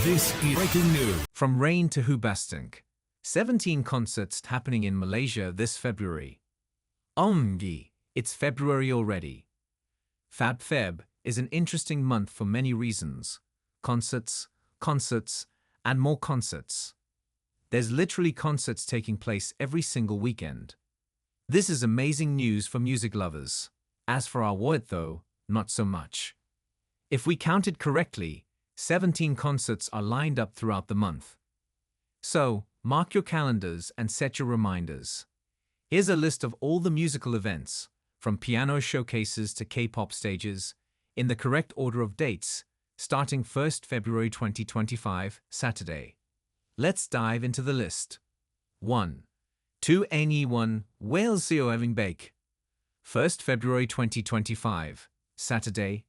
This is breaking news. From rain to Hoobastank, 17 concerts happening in Malaysia this February. OMG, it's February already. Fab Feb is an interesting month for many reasons. Concerts, and more concerts. There's literally concerts taking place every single weekend. This is amazing news for music lovers. As for our wallet though, not so much. If we counted correctly, 17 concerts are lined up throughout the month. So, mark your calendars and set your reminders. Here's a list of all the musical events, from piano showcases to K-pop stages, in the correct order of dates, starting 1st February 2025, Saturday. Let's dive into the list. 1. 2NE1 Wales Seo Eving Bake. 1st February 2025, Saturday.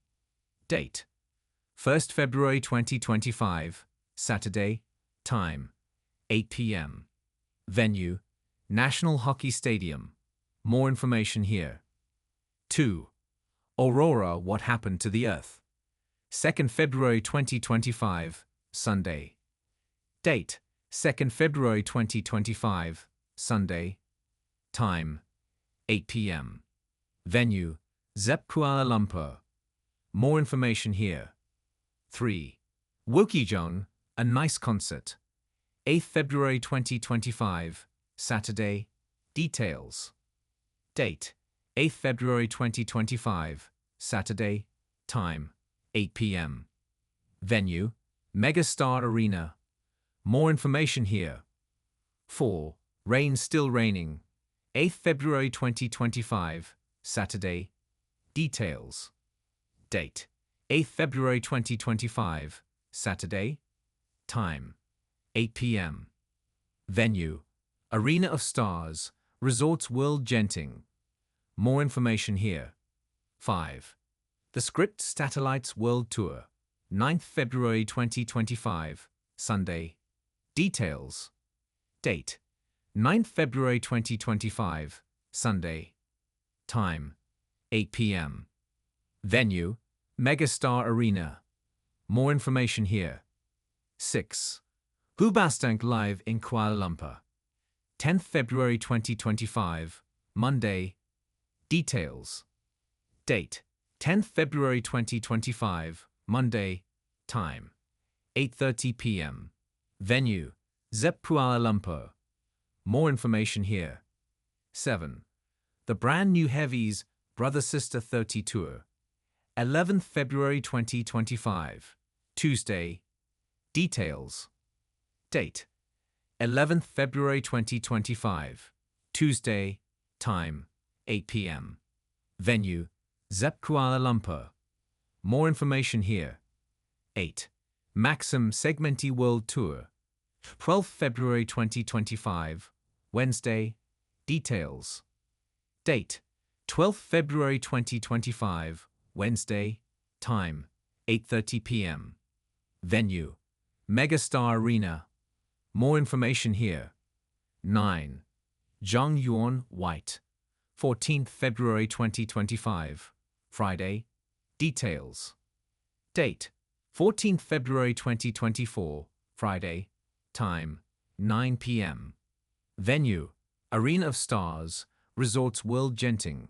Date: 1st February 2025, Saturday. Time: 8 p.m. Venue: National Hockey Stadium. More information here. 2. Aurora What Happened to the Earth. 2nd February 2025, Sunday. Date: 2nd February 2025, Sunday. Time: 8 p.m. Venue: ZEP Kuala Lumpur. More information here. 3. Wookiejeon, A Nice Concert. 8th February 2025, Saturday. Details. Date: 8th February 2025, Saturday. Time: 8 p.m. Venue: Megastar Arena. More information here. 4. Rain Still Raining. 8th February 2025, Saturday. Details. Date: 8th February 2025, Saturday. Time: 8 p.m. Venue: Arena of Stars, Resorts World Genting. More information here. 5. The Script Satellites World Tour. 9th February 2025, Sunday. Details. Date: 9th February 2025, Sunday. Time: 8 p.m. Venue: Megastar Arena. More information here. 6. Hoobastank Live in Kuala Lumpur. 10th February 2025, Monday. Details. Date: 10th February 2025, Monday. Time: 8:30 p.m. Venue: ZEP Kuala Lumpur. More information here. 7. The Brand New Heavies Brother Sister 30 Tour. 11th February 2025, Tuesday. Details. Date: 11th February 2025, Tuesday. Time: 8 p.m. Venue: ZEP Kuala Lumpur. More information here. 8. Maxim Segmenti World Tour. 12th February 2025, Wednesday. Details. Date: 12th February 2025, Wednesday. Time: 8:30 p.m. Venue: Megastar Arena. More information here. 9. Jung Yuan White. 14th February 2025, Friday. Details. Date: 14th February 2024, Friday. Time: 9 p.m. Venue: Arena of Stars, Resorts World Genting.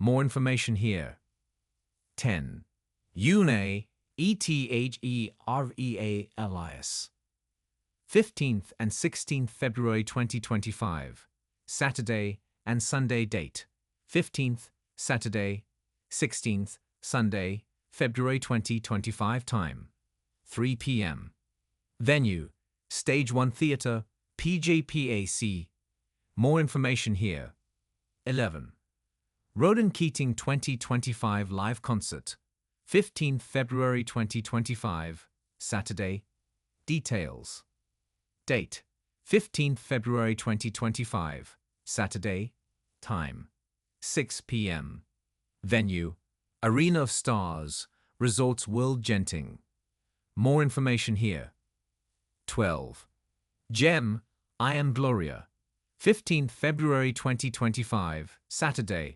More information here. 10. Une Etherealis. 15th and 16th February 2025, Saturday and Sunday. Date: 15th, Saturday. 16th, Sunday, February 2025. Time: 3 p.m. Venue: Stage 1 Theatre, PJPAC. More information here. 11. Rodan Keating 2025 Live Concert. 15th February 2025, Saturday. Details. Date: 15th February 2025, Saturday. Time: 6 p.m. Venue: Arena of Stars, Resorts World Genting. More information here. 12. Gem, I Am Gloria. 15th February 2025, Saturday.